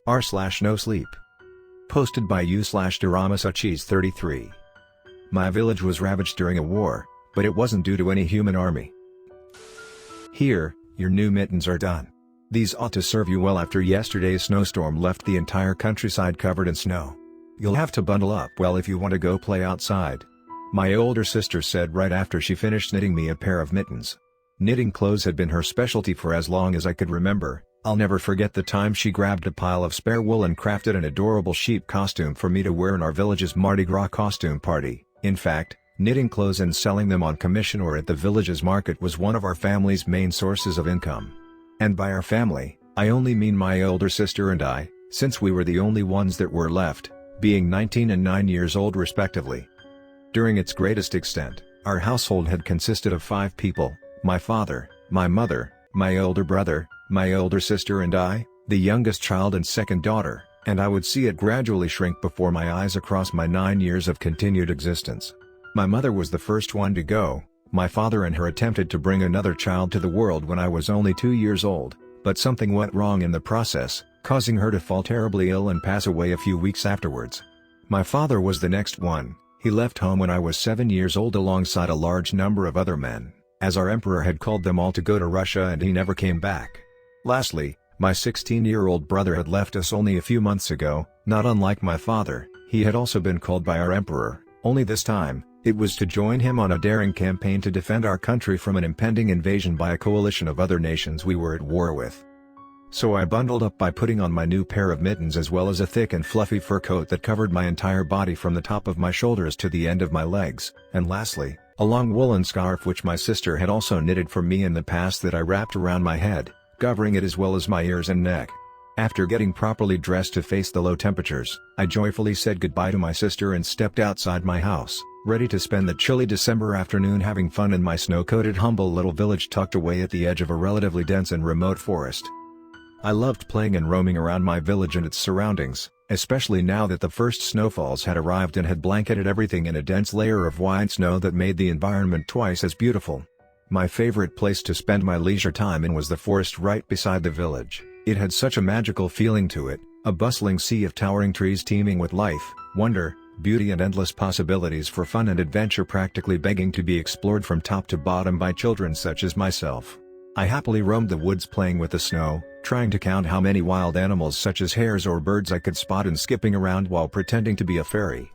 r/NoSleep. Posted by u/DoramaSachis33. My village was ravaged during a war, but it wasn't due to any human army. Here, your new mittens are done. These ought to serve you well after yesterday's snowstorm left the entire countryside covered in snow. You'll have to bundle up well if you want to go play outside. My older sister said right after she finished knitting me a pair of mittens. Knitting clothes had been her specialty for as long as I could remember. I'll never forget the time she grabbed a pile of spare wool and crafted an adorable sheep costume for me to wear in our village's Mardi Gras costume party. In fact, knitting clothes and selling them on commission or at the village's market was one of our family's main sources of income. And by our family, I only mean my older sister and I, since we were the only ones that were left, being 19 and 9 years old respectively. During its greatest extent, our household had consisted of 5 people: my father, my mother, my older brother, my older sister and I, the youngest child and second daughter, and I would see it gradually shrink before my eyes across my 9 years of continued existence. My mother was the first one to go. My father and her attempted to bring another child to the world when I was only 2 years old, but something went wrong in the process, causing her to fall terribly ill and pass away a few weeks afterwards. My father was the next one. He left home when I was 7 years old alongside a large number of other men, as our emperor had called them all to go to Russia and he never came back. Lastly, my 16-year-old brother had left us only a few months ago. Not unlike my father, he had also been called by our emperor, only this time, it was to join him on a daring campaign to defend our country from an impending invasion by a coalition of other nations we were at war with. So I bundled up by putting on my new pair of mittens as well as a thick and fluffy fur coat that covered my entire body from the top of my shoulders to the end of my legs, and lastly, a long woolen scarf which my sister had also knitted for me in the past that I wrapped around my head, covering it as well as my ears and neck. After getting properly dressed to face the low temperatures, I joyfully said goodbye to my sister and stepped outside my house, ready to spend the chilly December afternoon having fun in my snow-coated humble little village tucked away at the edge of a relatively dense and remote forest. I loved playing and roaming around my village and its surroundings, especially now that the first snowfalls had arrived and had blanketed everything in a dense layer of white snow that made the environment twice as beautiful. My favorite place to spend my leisure time in was the forest right beside the village. It had such a magical feeling to it, a bustling sea of towering trees teeming with life, wonder, beauty and endless possibilities for fun and adventure practically begging to be explored from top to bottom by children such as myself. I happily roamed the woods playing with the snow, trying to count how many wild animals such as hares or birds I could spot and skipping around while pretending to be a fairy.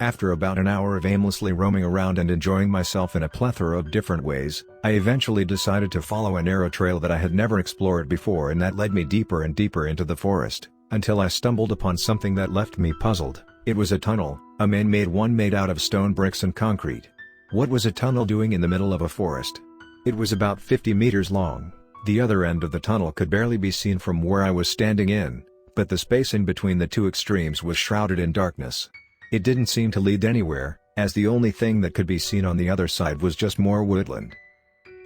After about an hour of aimlessly roaming around and enjoying myself in a plethora of different ways, I eventually decided to follow a narrow trail that I had never explored before and that led me deeper and deeper into the forest, until I stumbled upon something that left me puzzled. It was a tunnel, a man-made one made out of stone bricks and concrete. What was a tunnel doing in the middle of a forest? It was about 50 meters long. The other end of the tunnel could barely be seen from where I was standing in, but the space in between the two extremes was shrouded in darkness. It didn't seem to lead anywhere, as the only thing that could be seen on the other side was just more woodland.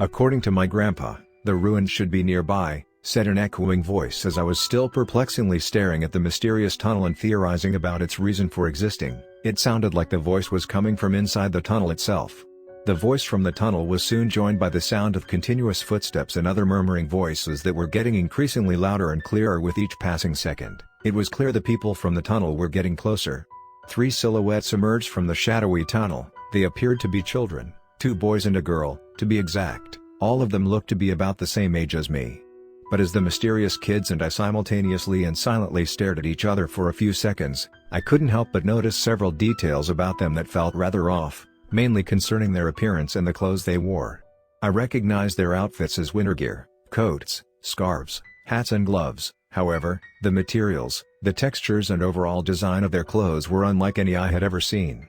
According to my grandpa, the ruins should be nearby, said an echoing voice as I was still perplexingly staring at the mysterious tunnel and theorizing about its reason for existing. It sounded like the voice was coming from inside the tunnel itself. The voice from the tunnel was soon joined by the sound of continuous footsteps and other murmuring voices that were getting increasingly louder and clearer with each passing second. It was clear the people from the tunnel were getting closer. 3 silhouettes emerged from the shadowy tunnel. They appeared to be children, 2 boys and a girl, to be exact. All of them looked to be about the same age as me. But as the mysterious kids and I simultaneously and silently stared at each other for a few seconds, I couldn't help but notice several details about them that felt rather off, mainly concerning their appearance and the clothes they wore. I recognized their outfits as winter gear, coats, scarves, hats and gloves. However, the materials, the textures and overall design of their clothes were unlike any I had ever seen.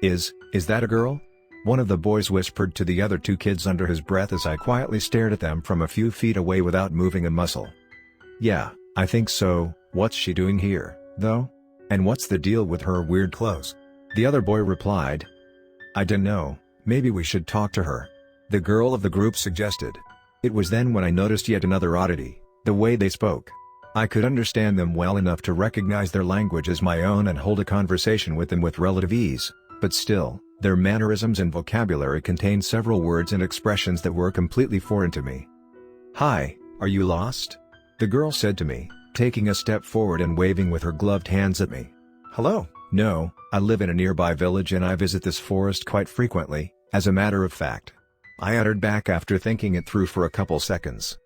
Is that a girl?" one of the boys whispered to the other 2 kids under his breath as I quietly stared at them from a few feet away without moving a muscle. "Yeah, I think so. What's she doing here, though? And what's the deal with her weird clothes?" the other boy replied. "I dunno, maybe we should talk to her," the girl of the group suggested. It was then when I noticed yet another oddity: the way they spoke. I could understand them well enough to recognize their language as my own and hold a conversation with them with relative ease, but still, their mannerisms and vocabulary contained several words and expressions that were completely foreign to me. "Hi, are you lost?" the girl said to me. taking a step forward and waving with her gloved hands at me. "Hello, no, I live in a nearby village and I visit this forest quite frequently, as a matter of fact." I uttered back after thinking it through for a couple seconds.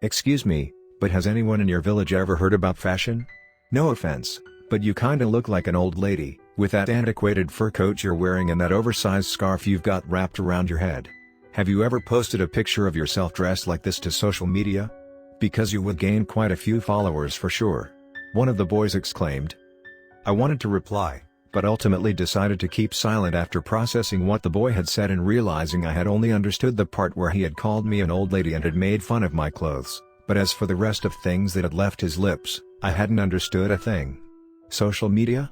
"Excuse me, but has anyone in your village ever heard about fashion? No offense, but you kinda look like an old lady, with that antiquated fur coat you're wearing and that oversized scarf you've got wrapped around your head. Have you ever posted a picture of yourself dressed like this to social media? Because you would gain quite a few followers for sure," one of the boys exclaimed. I wanted to reply, but ultimately decided to keep silent after processing what the boy had said and realizing I had only understood the part where he had called me an old lady and had made fun of my clothes, but as for the rest of things that had left his lips, I hadn't understood a thing. Social media?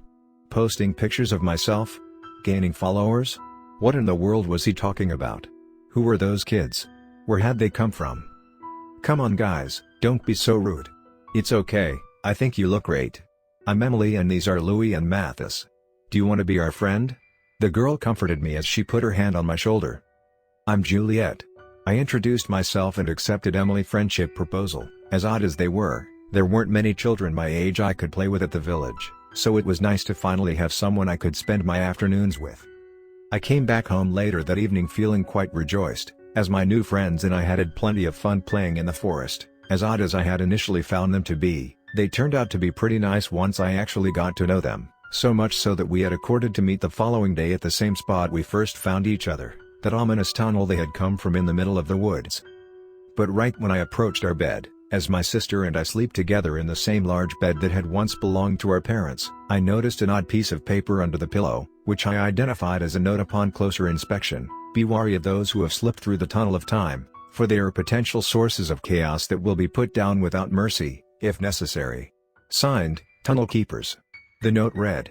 Posting pictures of myself? Gaining followers? What in the world was he talking about? Who were those kids? Where had they come from? "Come on guys, don't be so rude. It's okay, I think you look great. I'm Emily and these are Louie and Mathis. Do you want to be our friend?" The girl comforted me as she put her hand on my shoulder. "I'm Juliet." I introduced myself and accepted Emily's friendship proposal. As odd as they were, there weren't many children my age I could play with at the village, so it was nice to finally have someone I could spend my afternoons with. I came back home later that evening feeling quite rejoiced, as my new friends and I had plenty of fun playing in the forest. As odd as I had initially found them to be, they turned out to be pretty nice once I actually got to know them, so much so that we had accorded to meet the following day at the same spot we first found each other, that ominous tunnel they had come from in the middle of the woods. But right when I approached our bed, as my sister and I sleep together in the same large bed that had once belonged to our parents, I noticed an odd piece of paper under the pillow, which I identified as a note upon closer inspection: "Be wary of those who have slipped through the tunnel of time, for they are potential sources of chaos that will be put down without mercy, if necessary. Signed, Tunnel Keepers." The note read.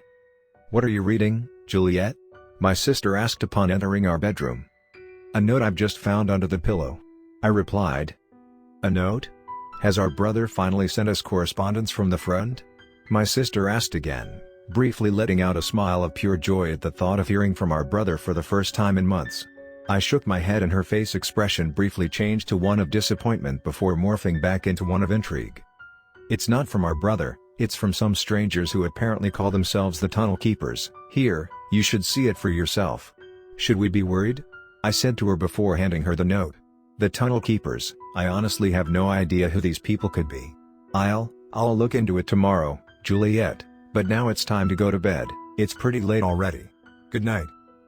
"What are you reading, Juliet?" my sister asked upon entering our bedroom. "A note I've just found under the pillow," I replied. "A note? Has our brother finally sent us correspondence from the front?" my sister asked again, briefly letting out a smile of pure joy at the thought of hearing from our brother for the first time in months. I shook my head and her face expression briefly changed to one of disappointment before morphing back into one of intrigue. "It's not from our brother, it's from some strangers who apparently call themselves the Tunnel Keepers. Here, you should see it for yourself." "Should we be worried?" I said to her before handing her the note. "The Tunnel Keepers, I honestly have no idea who these people could be. I'll look into it tomorrow, Juliet, but now it's time to go to bed, it's pretty late already. Good night,"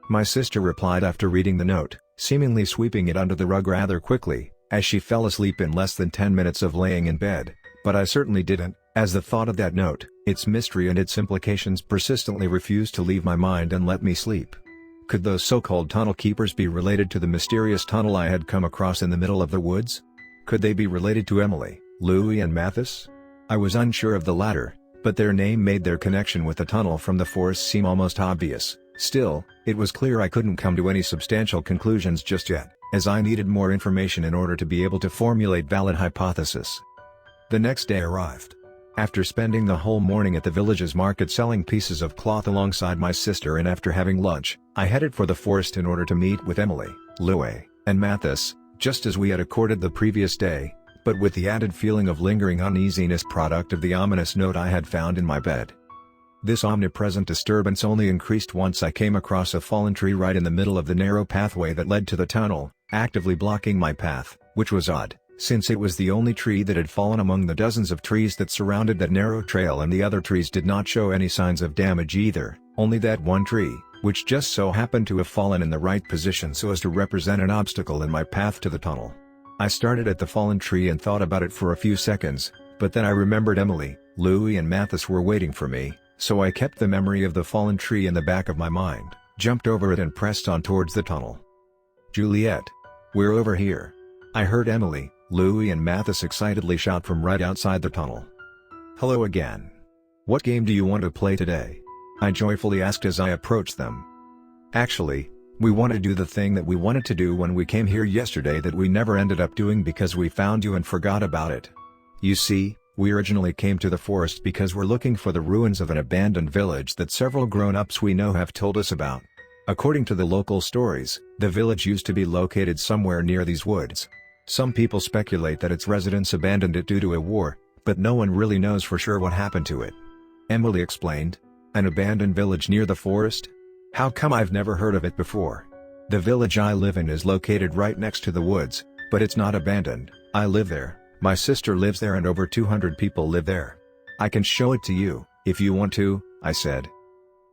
my sister replied after reading the note, seemingly sweeping it under the rug rather quickly, as she fell asleep in less than 10 minutes of laying in bed. But I certainly didn't, as the thought of that note, its mystery and its implications persistently refused to leave my mind and let me sleep. Could those so-called tunnel keepers be related to the mysterious tunnel I had come across in the middle of the woods? Could they be related to Emily, Louie and Mathis? I was unsure of the latter, but their name made their connection with the tunnel from the forest seem almost obvious. Still, it was clear I couldn't come to any substantial conclusions just yet, as I needed more information in order to be able to formulate valid hypotheses. The next day arrived. After spending the whole morning at the village's market selling pieces of cloth alongside my sister and after having lunch, I headed for the forest in order to meet with Emily, Louie, and Mathis, just as we had accorded the previous day, but with the added feeling of lingering uneasiness product of the ominous note I had found in my bed. This omnipresent disturbance only increased once I came across a fallen tree right in the middle of the narrow pathway that led to the tunnel, actively blocking my path, which was odd, since it was the only tree that had fallen among the dozens of trees that surrounded that narrow trail, and the other trees did not show any signs of damage either, only that one tree, which just so happened to have fallen in the right position so as to represent an obstacle in my path to the tunnel. I started at the fallen tree and thought about it for a few seconds, but then I remembered Emily, Louie and Mathis were waiting for me, so I kept the memory of the fallen tree in the back of my mind, jumped over it and pressed on towards the tunnel. "Juliet! We're over here!" I heard Emily, Louie and Mathis excitedly shout from right outside the tunnel. "Hello again. What game do you want to play today?" I joyfully asked as I approached them. "Actually, we want to do the thing that we wanted to do when we came here yesterday that we never ended up doing because we found you and forgot about it. You see, we originally came to the forest because we're looking for the ruins of an abandoned village that several grown-ups we know have told us about. According to the local stories, the village used to be located somewhere near these woods. Some people speculate that its residents abandoned it due to a war, but no one really knows for sure what happened to it. Emily explained. An abandoned village near the forest? How come I've never heard of it before? The village I live in is located right next to the woods, but it's not abandoned. I live there, my sister lives there, and over 200 people live there. I can show it to you, if you want to, I said.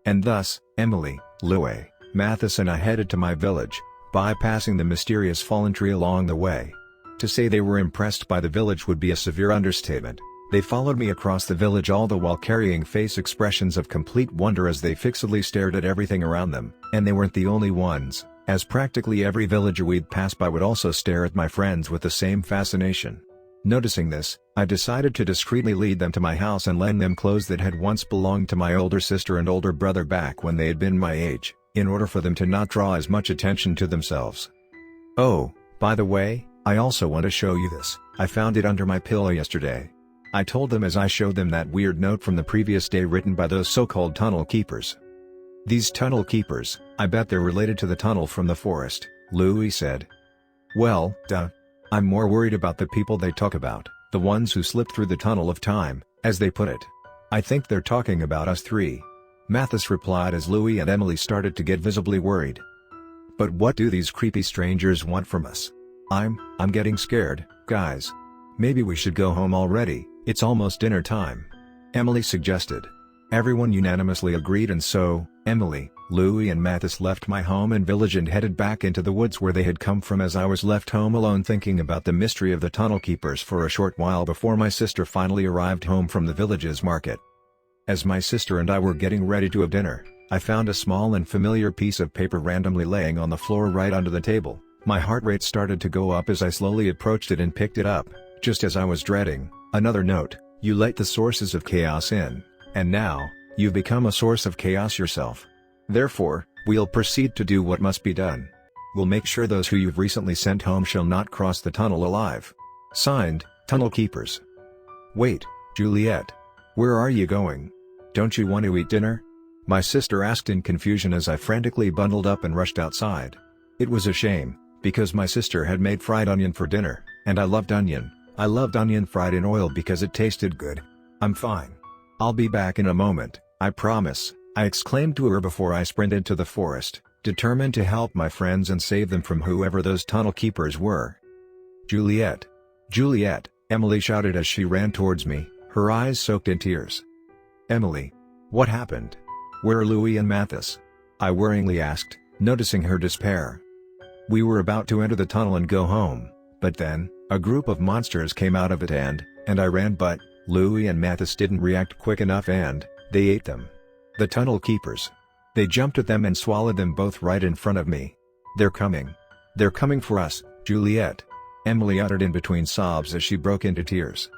And thus, Emily, Louie, Mathis and I headed to my village, bypassing the mysterious fallen tree along the way. To say they were impressed by the village would be a severe understatement. They followed me across the village, all the while carrying face expressions of complete wonder as they fixedly stared at everything around them. And they weren't the only ones, as practically every villager we'd pass by would also stare at my friends with the same fascination. Noticing this, I decided to discreetly lead them to my house and lend them clothes that had once belonged to my older sister and older brother back when they had been my age, in order for them to not draw as much attention to themselves. Oh, by the way, I also want to show you this. I found it under my pillow yesterday. I told them as I showed them that weird note from the previous day written by those so-called tunnel keepers. These tunnel keepers, I bet they're related to the tunnel from the forest, Louie said. Well, duh. I'm more worried about the people they talk about, the ones who slipped through the tunnel of time, as they put it. I think they're talking about us three. Mathis replied as Louie and Emily started to get visibly worried. But what do these creepy strangers want from us? I'm getting scared, guys. Maybe we should go home already, it's almost dinner time. Emily suggested. Everyone unanimously agreed, and so, Emily, Louie and Mathis left my home and village and headed back into the woods where they had come from, as I was left home alone thinking about the mystery of the tunnel keepers for a short while before my sister finally arrived home from the village's market. As my sister and I were getting ready to have dinner, I found a small and familiar piece of paper randomly laying on the floor right under the table. My heart rate started to go up as I slowly approached it and picked it up, just as I was dreading. Another note: you let the sources of chaos in, and now, you've become a source of chaos yourself. Therefore, we'll proceed to do what must be done. We'll make sure those who you've recently sent home shall not cross the tunnel alive. Signed, Tunnel Keepers. Wait, Juliet. Where are you going? Don't you want to eat dinner? My sister asked in confusion as I frantically bundled up and rushed outside. It was a shame, because my sister had made fried onion for dinner, and I loved onion. I loved onion fried in oil because it tasted good. I'm fine. I'll be back in a moment, I promise, I exclaimed to her before I sprinted to the forest, determined to help my friends and save them from whoever those tunnel keepers were. Juliet! Juliet! Emily shouted as she ran towards me, her eyes soaked in tears. Emily! What happened? Where are Louie and Mathis? I worryingly asked, noticing her despair. We were about to enter the tunnel and go home, but then, a group of monsters came out of it and I ran, but Louie and Mathis didn't react quick enough and they ate them. The tunnel keepers. They jumped at them and swallowed them both right in front of me. They're coming. They're coming for us, Juliet. Emily uttered in between sobs as she broke into tears.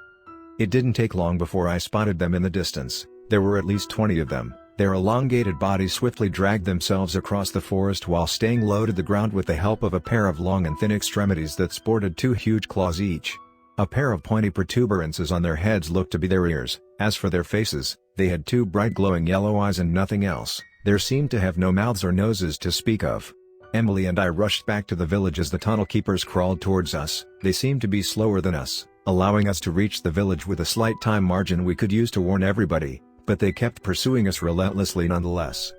It didn't take long before I spotted them in the distance. There were at least 20 of them. Their elongated bodies swiftly dragged themselves across the forest while staying low to the ground with the help of a pair of long and thin extremities that sported 2 huge claws each. A pair of pointy protuberances on their heads looked to be their ears. As for their faces, they had 2 bright glowing yellow eyes and nothing else. There seemed to have no mouths or noses to speak of. Emily and I rushed back to the village as the tunnel keepers crawled towards us. They seemed to be slower than us, allowing us to reach the village with a slight time margin we could use to warn everybody, but they kept pursuing us relentlessly nonetheless.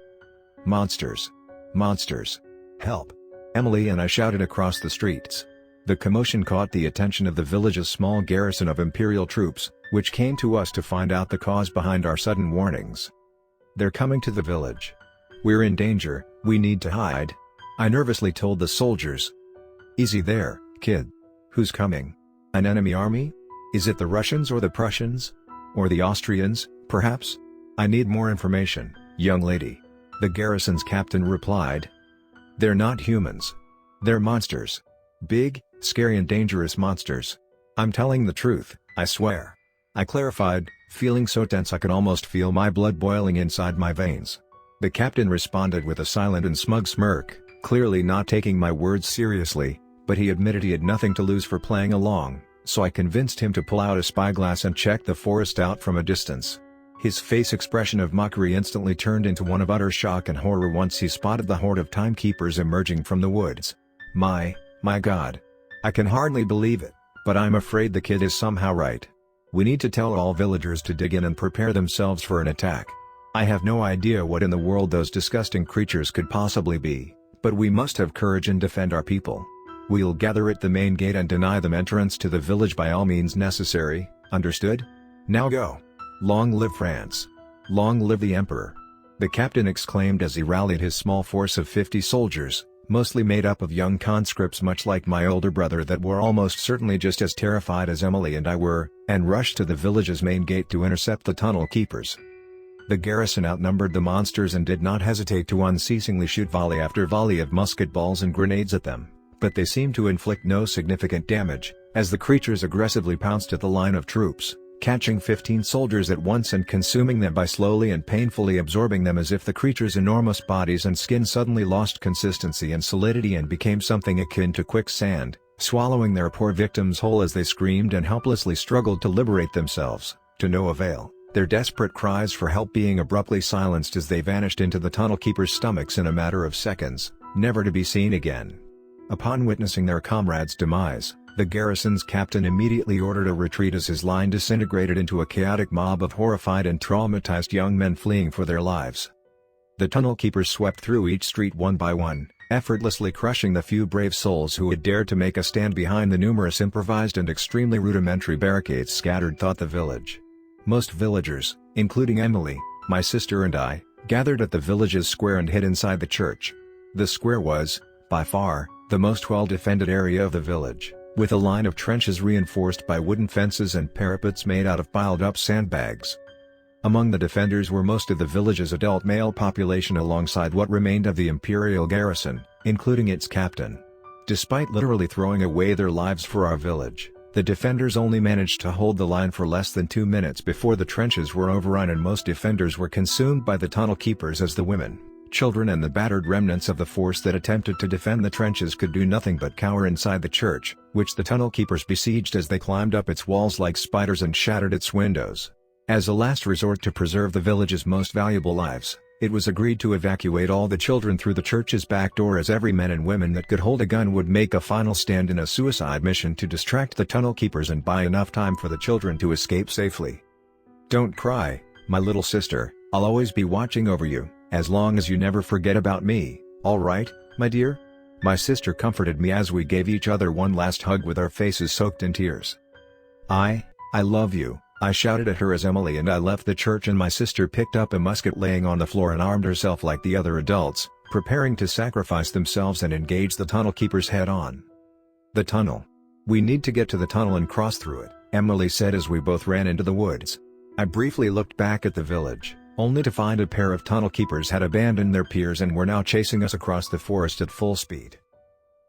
Monsters! Monsters! Help! Emily and I shouted across the streets. The commotion caught the attention of the village's small garrison of Imperial troops, which came to us to find out the cause behind our sudden warnings. They're coming to the village. We're in danger, we need to hide. I nervously told the soldiers. Easy there, kid. Who's coming? An enemy army? Is it the Russians or the Prussians? Or the Austrians, perhaps? I need more information, young lady. The garrison's captain replied. They're not humans. They're monsters. Big, scary and dangerous monsters. I'm telling the truth, I swear. I clarified, feeling so tense I could almost feel my blood boiling inside my veins. The captain responded with a silent and smug smirk, clearly not taking my words seriously, but he admitted he had nothing to lose for playing along, so I convinced him to pull out a spyglass and check the forest out from a distance. His face expression of mockery instantly turned into one of utter shock and horror once he spotted the horde of timekeepers emerging from the woods. My God. I can hardly believe it, but I'm afraid the kid is somehow right. We need to tell all villagers to dig in and prepare themselves for an attack. I have no idea what in the world those disgusting creatures could possibly be, but we must have courage and defend our people. We'll gather at the main gate and deny them entrance to the village by all means necessary, understood? Now go! Long live France! Long live the Emperor! The captain exclaimed as he rallied his small force of 50 soldiers, mostly made up of young conscripts much like my older brother that were almost certainly just as terrified as Emily and I were, and rushed to the village's main gate to intercept the tunnel keepers. The garrison outnumbered the monsters and did not hesitate to unceasingly shoot volley after volley of musket balls and grenades at them, but they seemed to inflict no significant damage, as the creatures aggressively pounced at the line of troops, catching 15 soldiers at once and consuming them by slowly and painfully absorbing them as if the creatures' enormous bodies and skin suddenly lost consistency and solidity and became something akin to quicksand, swallowing their poor victims whole as they screamed and helplessly struggled to liberate themselves, to no avail, their desperate cries for help being abruptly silenced as they vanished into the tunnel keepers' stomachs in a matter of seconds, never to be seen again. Upon witnessing their comrades' demise, the garrison's captain immediately ordered a retreat as his line disintegrated into a chaotic mob of horrified and traumatized young men fleeing for their lives. The tunnel keepers swept through each street one by one, effortlessly crushing the few brave souls who had dared to make a stand behind the numerous improvised and extremely rudimentary barricades scattered throughout the village. Most villagers, including Emily, my sister and I, gathered at the village's square and hid inside the church. The square was, by far, the most well-defended area of the village, with a line of trenches reinforced by wooden fences and parapets made out of piled-up sandbags. Among the defenders were most of the village's adult male population alongside what remained of the imperial garrison, including its captain. Despite literally throwing away their lives for our village, the defenders only managed to hold the line for less than 2 minutes before the trenches were overrun and most defenders were consumed by the tunnel keepers as the women, children and the battered remnants of the force that attempted to defend the trenches could do nothing but cower inside the church, which the tunnel keepers besieged as they climbed up its walls like spiders and shattered its windows. As a last resort to preserve the village's most valuable lives, it was agreed to evacuate all the children through the church's back door as every man and woman that could hold a gun would make a final stand in a suicide mission to distract the tunnel keepers and buy enough time for the children to escape safely. "Don't cry, my little sister, I'll always be watching over you, as long as you never forget about me, all right, my dear?" My sister comforted me as we gave each other one last hug with our faces soaked in tears. I love you," I shouted at her as Emily and I left the church and my sister picked up a musket laying on the floor and armed herself like the other adults, preparing to sacrifice themselves and engage the tunnel keepers head-on. "The tunnel. We need to get to the tunnel and cross through it," Emily said as we both ran into the woods. I briefly looked back at the village, only to find a pair of tunnel keepers had abandoned their peers and were now chasing us across the forest at full speed.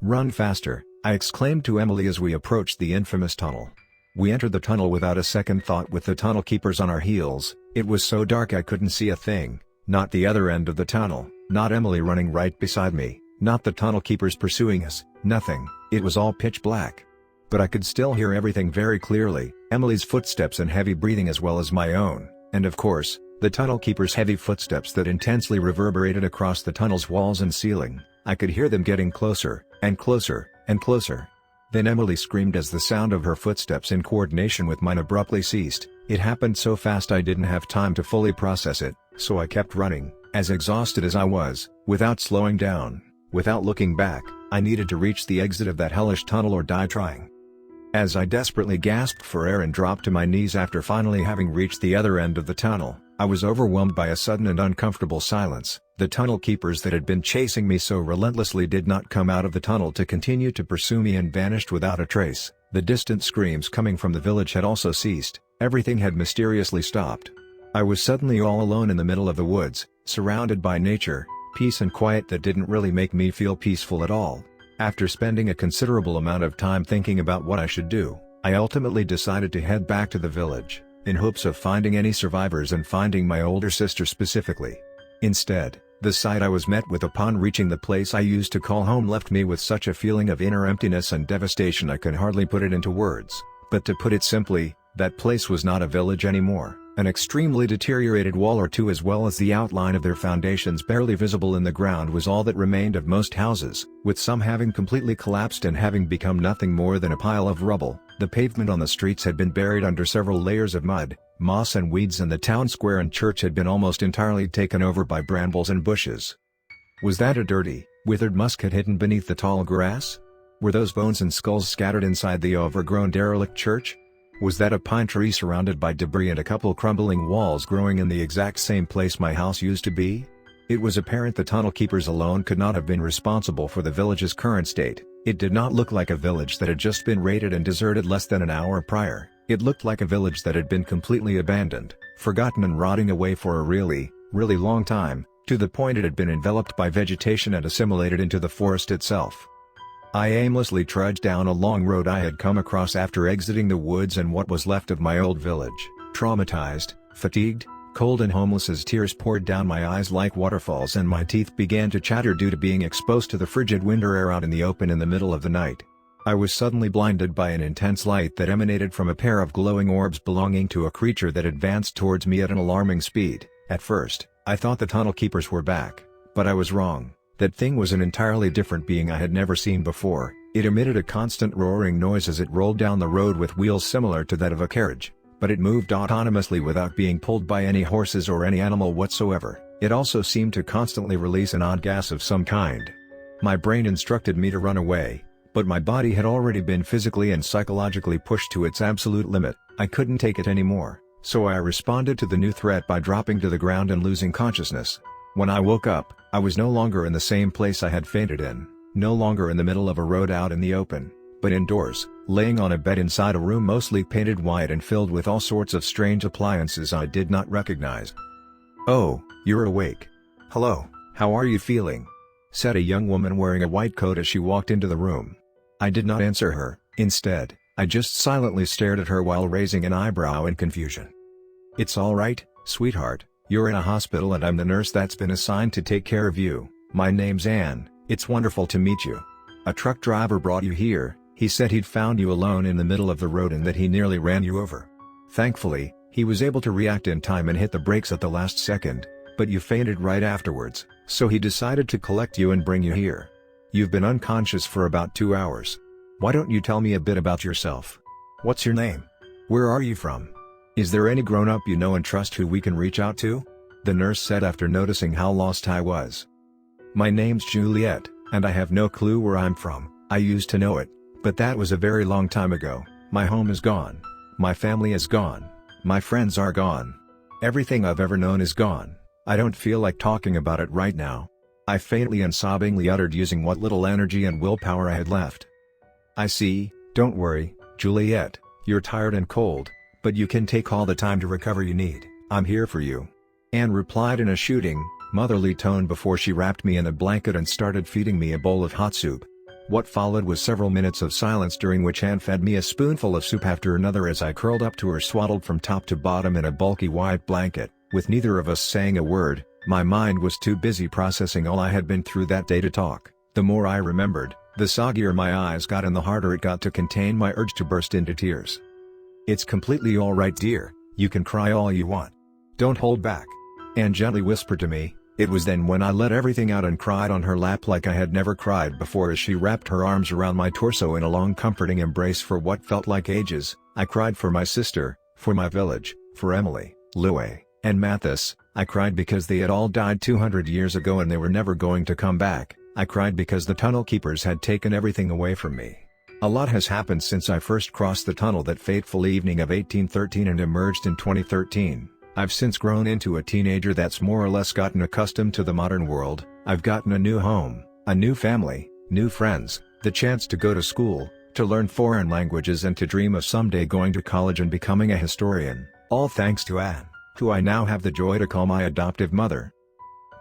"Run faster," I exclaimed to Emily as we approached the infamous tunnel. We entered the tunnel without a second thought with the tunnel keepers on our heels. It was so dark I couldn't see a thing, not the other end of the tunnel, not Emily running right beside me, not the tunnel keepers pursuing us, nothing, it was all pitch black. But I could still hear everything very clearly, Emily's footsteps and heavy breathing as well as my own, and of course, the tunnel keepers' heavy footsteps that intensely reverberated across the tunnel's walls and ceiling. I could hear them getting closer, and closer, and closer. Then Emily screamed as the sound of her footsteps in coordination with mine abruptly ceased. It happened so fast I didn't have time to fully process it, so I kept running, as exhausted as I was, without slowing down, without looking back. I needed to reach the exit of that hellish tunnel or die trying. As I desperately gasped for air and dropped to my knees after finally having reached the other end of the tunnel, I was overwhelmed by a sudden and uncomfortable silence. The tunnel keepers that had been chasing me so relentlessly did not come out of the tunnel to continue to pursue me and vanished without a trace. The distant screams coming from the village had also ceased, everything had mysteriously stopped. I was suddenly all alone in the middle of the woods, surrounded by nature, peace and quiet that didn't really make me feel peaceful at all. After spending a considerable amount of time thinking about what I should do, I ultimately decided to head back to the village, in hopes of finding any survivors and finding my older sister specifically. Instead, the sight I was met with upon reaching the place I used to call home left me with such a feeling of inner emptiness and devastation I can hardly put it into words, but to put it simply, that place was not a village anymore, An extremely deteriorated wall or two as well as the outline of their foundations barely visible in the ground was all that remained of most houses, with some having completely collapsed and having become nothing more than a pile of rubble. The pavement on the streets had been buried under several layers of mud, moss and weeds, and the town square and church had been almost entirely taken over by brambles and bushes. Was that a dirty, withered musket hidden beneath the tall grass? Were those bones and skulls scattered inside the overgrown derelict church? Was that a pine tree surrounded by debris and a couple crumbling walls growing in the exact same place my house used to be? It was apparent the tunnel keepers alone could not have been responsible for the village's current state. It did not look like a village that had just been raided and deserted less than an hour prior. It looked like a village that had been completely abandoned, forgotten and rotting away for a really, really long time, to the point it had been enveloped by vegetation and assimilated into the forest itself. I aimlessly trudged down a long road I had come across after exiting the woods and what was left of my old village, traumatized, fatigued, cold and homeless as tears poured down my eyes like waterfalls and my teeth began to chatter due to being exposed to the frigid winter air out in the open in the middle of the night. I was suddenly blinded by an intense light that emanated from a pair of glowing orbs belonging to a creature that advanced towards me at an alarming speed. At first, I thought the tunnel keepers were back, but I was wrong. That thing was an entirely different being I had never seen before. It emitted a constant roaring noise as it rolled down the road with wheels similar to that of a carriage, but it moved autonomously without being pulled by any horses or any animal whatsoever. It also seemed to constantly release an odd gas of some kind. My brain instructed me to run away, but my body had already been physically and psychologically pushed to its absolute limit. I couldn't take it anymore, so I responded to the new threat by dropping to the ground and losing consciousness. When I woke up, I was no longer in the same place I had fainted in, no longer in the middle of a road out in the open, but indoors, laying on a bed inside a room mostly painted white and filled with all sorts of strange appliances I did not recognize. "Oh, you're awake. Hello, how are you feeling?" said a young woman wearing a white coat as she walked into the room. I did not answer her. Instead, I just silently stared at her while raising an eyebrow in confusion. "It's all right, sweetheart. You're in a hospital and I'm the nurse that's been assigned to take care of you. My name's Anne. It's wonderful to meet you. A truck driver brought you here. He said he'd found you alone in the middle of the road and that he nearly ran you over. Thankfully, he was able to react in time and hit the brakes at the last second, but you fainted right afterwards, so he decided to collect you and bring you here. You've been unconscious for about 2 hours. Why don't you tell me a bit about yourself? What's your name? Where are you from? Is there any grown-up you know and trust who we can reach out to?" the nurse said after noticing how lost I was. "My name's Juliet, and I have no clue where I'm from. I used to know it, but that was a very long time ago. My home is gone. My family is gone. My friends are gone. Everything I've ever known is gone. I don't feel like talking about it right now," I faintly and sobbingly uttered using what little energy and willpower I had left. "I see, don't worry, Juliet, you're tired and cold, but you can take all the time to recover you need. I'm here for you," Anne replied in a shooting, motherly tone before she wrapped me in a blanket and started feeding me a bowl of hot soup. What followed was several minutes of silence during which Anne fed me a spoonful of soup after another as I curled up to her swaddled from top to bottom in a bulky white blanket. With neither of us saying a word, my mind was too busy processing all I had been through that day to talk. The more I remembered, the soggier my eyes got and the harder it got to contain my urge to burst into tears. "It's completely all right, dear. You can cry all you want. Don't hold back," Anne gently whispered to me. It was then when I let everything out and cried on her lap like I had never cried before as she wrapped her arms around my torso in a long comforting embrace for what felt like ages. I cried for my sister, for my village, for Emily, Louie, and Mathis. I cried because they had all died 200 years ago and they were never going to come back. I cried because the tunnel keepers had taken everything away from me. A lot has happened since I first crossed the tunnel that fateful evening of 1813 and emerged in 2013. I've since grown into a teenager that's more or less gotten accustomed to the modern world. I've gotten a new home, a new family, new friends, the chance to go to school, to learn foreign languages and to dream of someday going to college and becoming a historian, all thanks to Anne, who I now have the joy to call my adoptive mother.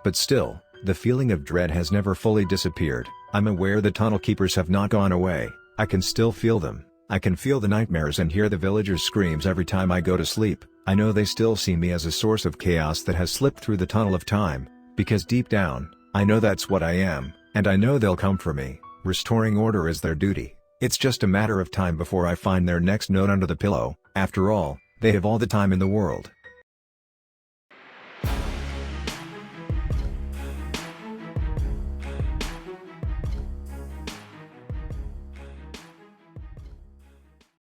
But still, the feeling of dread has never fully disappeared. I'm aware the tunnel keepers have not gone away. I can still feel them. I can feel the nightmares and hear the villagers' screams every time I go to sleep. I know they still see me as a source of chaos that has slipped through the tunnel of time, because deep down, I know that's what I am, and I know they'll come for me. Restoring order is their duty. It's just a matter of time before I find their next note under the pillow. After all, they have all the time in the world.